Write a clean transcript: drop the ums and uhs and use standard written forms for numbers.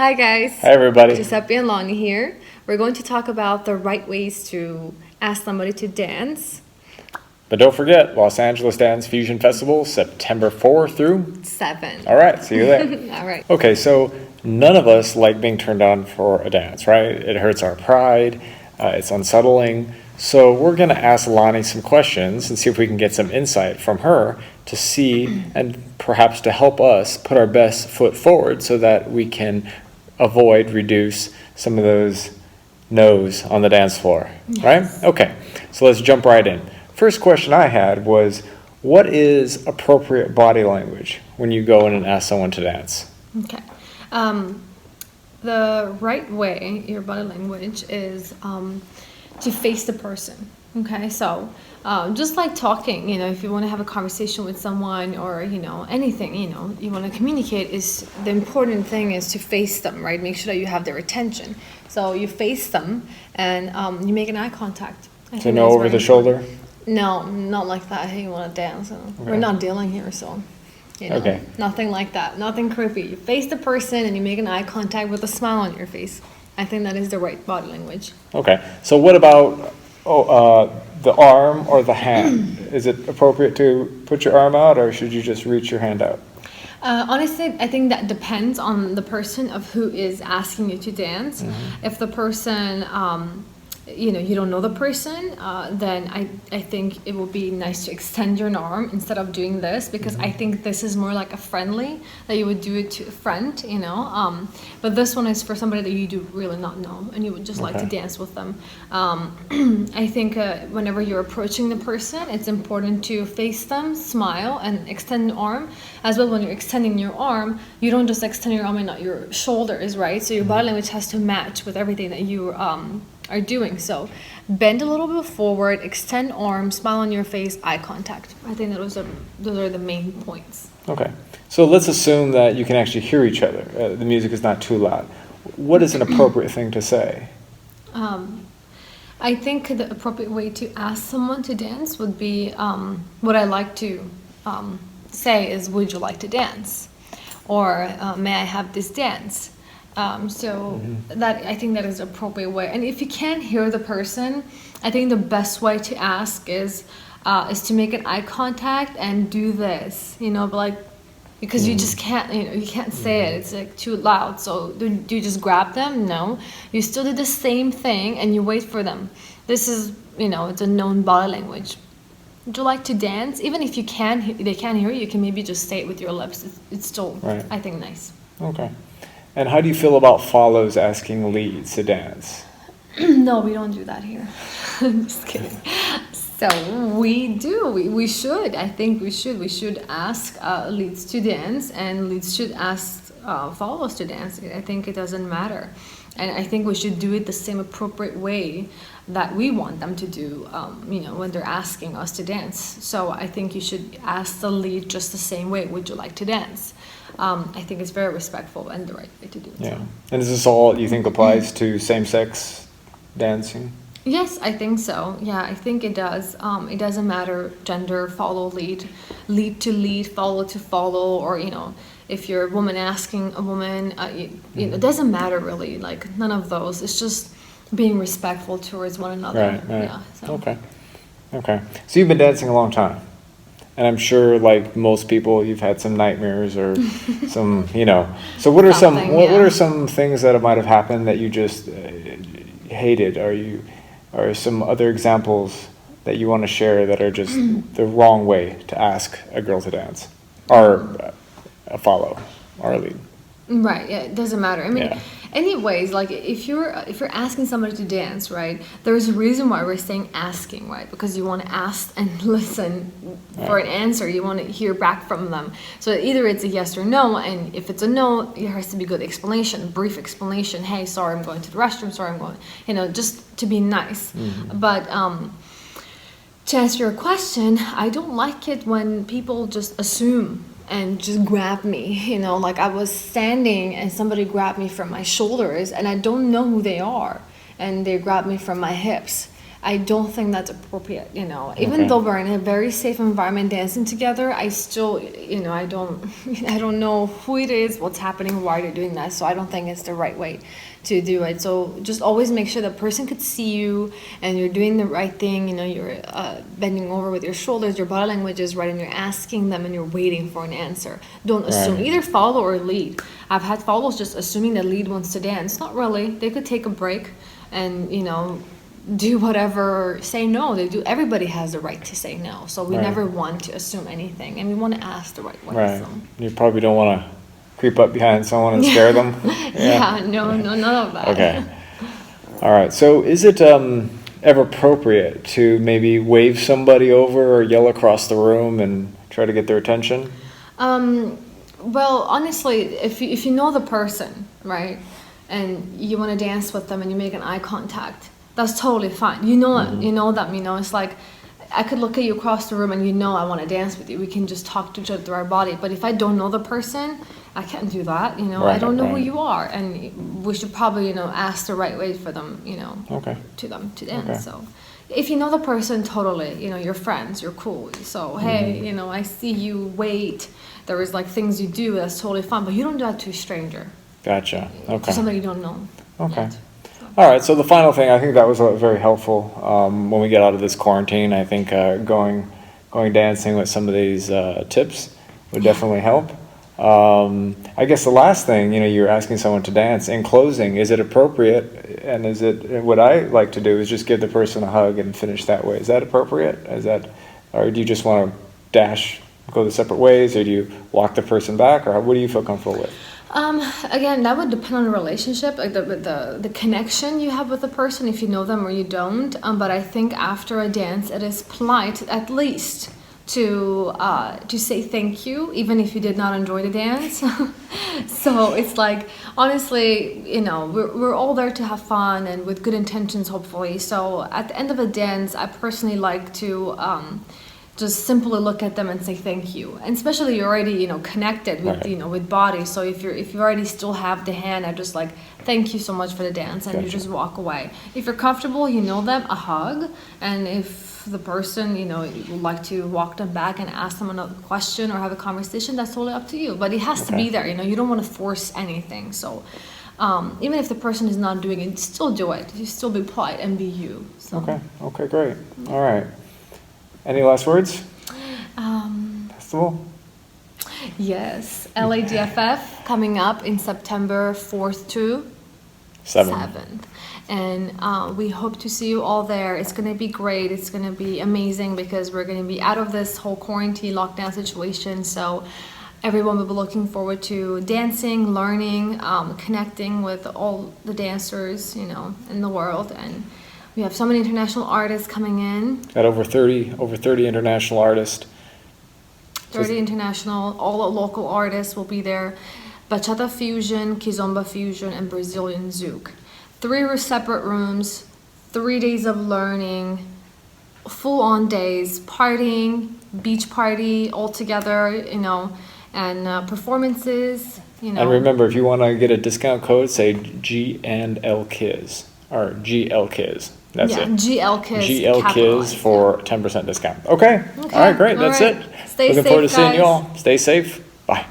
Hi guys. Hi everybody. Giuseppe and Lani here. We're going to talk about the right ways to ask somebody to dance. But don't forget, Los Angeles Dance Fusion Festival, September 4 through 7. All right, see you there. All right. Okay, so none of us like being turned on for a dance, right? It hurts our pride, it's unsettling. So we're going to ask Lani some questions and see if we can get some insight from her to see and perhaps to help us put our best foot forward so that we can reduce some of those no's on the dance floor, right? Okay, so let's jump right in. First question I had was, what is appropriate body language when you go in and ask someone to dance? Okay. The right way, your body language, is to face the person. Okay, so just like talking, if you want to have a conversation with someone or, anything, you want to communicate, is the important thing is to face them, right? Make sure that you have their attention. So you face them and you make an eye contact. So no over the shoulder? No, not like that. Hey, you want to dance? Okay. We're not dealing here, so, okay. Nothing like that. Nothing creepy. You face the person and you make an eye contact with a smile on your face. I think that is the right body language. Okay, so what about the arm or the hand? Is it appropriate to put your arm out, or should you just reach your hand out? Honestly, I think that depends on the person of who is asking you to dance. Mm-hmm. If the person, you don't know the person, then I think it would be nice to extend your arm instead of doing this, because I think this is more like a friendly, that you would do it to a friend, but this one is for somebody that you do really not know and you would just like to dance with them. I think whenever you're approaching the person, it's important to face them, smile, and extend the arm. As well, when you're extending your arm, you don't just extend your arm and not your shoulders, right? So your body language has to match with everything that you are doing. So bend a little bit forward, extend arm, smile on your face, eye contact. I think those are the main points. Okay, so let's assume that you can actually hear each other. The music is not too loud. What is an appropriate thing to say? I think the appropriate way to ask someone to dance would be, what I like to say is, would you like to dance? Or may I have this dance? That, I think that is the appropriate way. And if you can't hear the person, I think the best way to ask is to make an eye contact and do this, but like, because you just can't, you can't say it. It's like too loud. So do you just grab them? No, you still do the same thing and you wait for them. This is, it's a known body language. Would you like to dance? Even if they can't hear you can maybe just say it with your lips. It's still, right, I think, nice. Okay. And how do you feel about follows asking leads to dance? No, we don't do that here. I'm just kidding. So we do. We should. I think we should. We should ask leads to dance, and leads should ask follows to dance. I think it doesn't matter. And I think we should do it the same appropriate way that we want them to do, when they're asking us to dance. So I think you should ask the lead just the same way. Would you like to dance? I think it's very respectful and the right way to do it. Yeah. So. And is this all you think applies to same-sex dancing? Yes, I think so. Yeah, I think it does. It doesn't matter gender, follow lead to lead, follow to follow, or, if you're a woman asking a woman, it doesn't matter really, like none of those. It's just being respectful towards one another. Right. Yeah, so. Okay. So you've been dancing a long time. And I'm sure, like most people, you've had some nightmares or some, So what are what are some things that might have happened that you just hated? Or some other examples that you want to share that are just the wrong way to ask a girl to dance, or a follow, or a lead? Right. Yeah. It doesn't matter. I mean. Yeah. Anyways, like if you're asking somebody to dance, right, there's a reason why we're saying asking, right? Because you want to ask and listen for an answer. You want to hear back from them. So either it's a yes or no, and if it's a no, there has to be good explanation, brief explanation. Hey, sorry, I'm going to the restroom. Sorry, I'm going, just to be nice. Mm-hmm. But to answer your question, I don't like it when people just assume and just grab me, like I was standing and somebody grabbed me from my shoulders and I don't know who they are and they grabbed me from my hips. I don't think that's appropriate, you know. Even Okay. though we're in a very safe environment dancing together, I still, you know, I don't, I don't know who it is, what's happening, why they're doing that. So I don't think it's the right way to do it. So just always make sure the person could see you and you're doing the right thing. You know, you're bending over with your shoulders, your body language is right, and you're asking them and you're waiting for an answer. Don't assume. Right. Either follow or lead. I've had follows just assuming that lead wants to dance. Not really. They could take a break and, you know, do whatever, say no. They do. Everybody has the right to say no. So we Right. never want to assume anything, and we want to ask the right ones. Right. So. You probably don't want to creep up behind someone and scare them. Yeah. No, none of that. Okay. All right. So is it ever appropriate to maybe wave somebody over or yell across the room and try to get their attention? Well, honestly, if you know the person, right, and you want to dance with them and you make an eye contact, that's totally fine. You know it. You know them. You know, it's like I could look at you across the room and you know I want to dance with you. We can just talk to each other through our body. But if I don't know the person, I can't do that. You know, I Right, don't know who right. you are, and we should probably, you know, ask the right way for them, you know, Okay. to them to dance. Okay. So if you know the person totally, you know, you're friends, you're cool. So hey, you know, I see you wait. There is like things you do that's totally fun, but you don't do that to a stranger, Gotcha. to Okay. somebody you don't know. Okay. yet. All right. So the final thing, I think that was very helpful when we get out of this quarantine. I think going dancing with some of these tips would definitely help. I guess the last thing, you know, you're asking someone to dance. In closing, is it appropriate? And is it what I like to do is just give the person a hug and finish that way. Is that appropriate? Is that, or do you just want to dash, go the separate ways, or do you walk the person back, or what do you feel comfortable with? Again, that would depend on the relationship, like the connection you have with the person, if you know them or you don't. But I think after a dance, it is polite, at least, to say thank you, even if you did not enjoy the dance. So it's like, honestly, you know, we're all there to have fun and with good intentions, hopefully. So at the end of a dance, I personally like to just simply look at them and say thank you. And especially you're already, you know, connected with, Right. you know, with body. So if you already still have the hand, I just like thank you so much for the dance, and you Gotcha. just walk away. If you're comfortable, you know them, a hug. And if the person, you know, you would like to walk them back and ask them another question or have a conversation, that's totally up to you. But it has to Okay. be there, you know, you don't want to force anything. So even if the person is not doing it, still do it. You still be polite and be you. So. Okay. Okay. Great. All right. Any last words? Festival? Yes, LADFF coming up in September 4th to 7th. And we hope to see you all there. It's going to be great. It's going to be amazing because we're going to be out of this whole quarantine lockdown situation. So everyone will be looking forward to dancing, learning, connecting with all the dancers, you know, in the world. And we have so many international artists coming in. Got over 30 international artists. 30 international, all the local artists will be there. Bachata fusion, kizomba fusion, and Brazilian zouk. 3 separate rooms, 3 days of learning, full-on days, partying, beach party all together, you know, and performances, you know. And remember, if you want to get a discount code, say G&L Kiz or GL Kiz. That's yeah, it. GL Kiz. GL Kiz capitalized, for 10% discount. Okay. Okay, All right, great. all That's right. it. Stay Looking safe, forward to seeing you guys. all. Stay safe. Bye.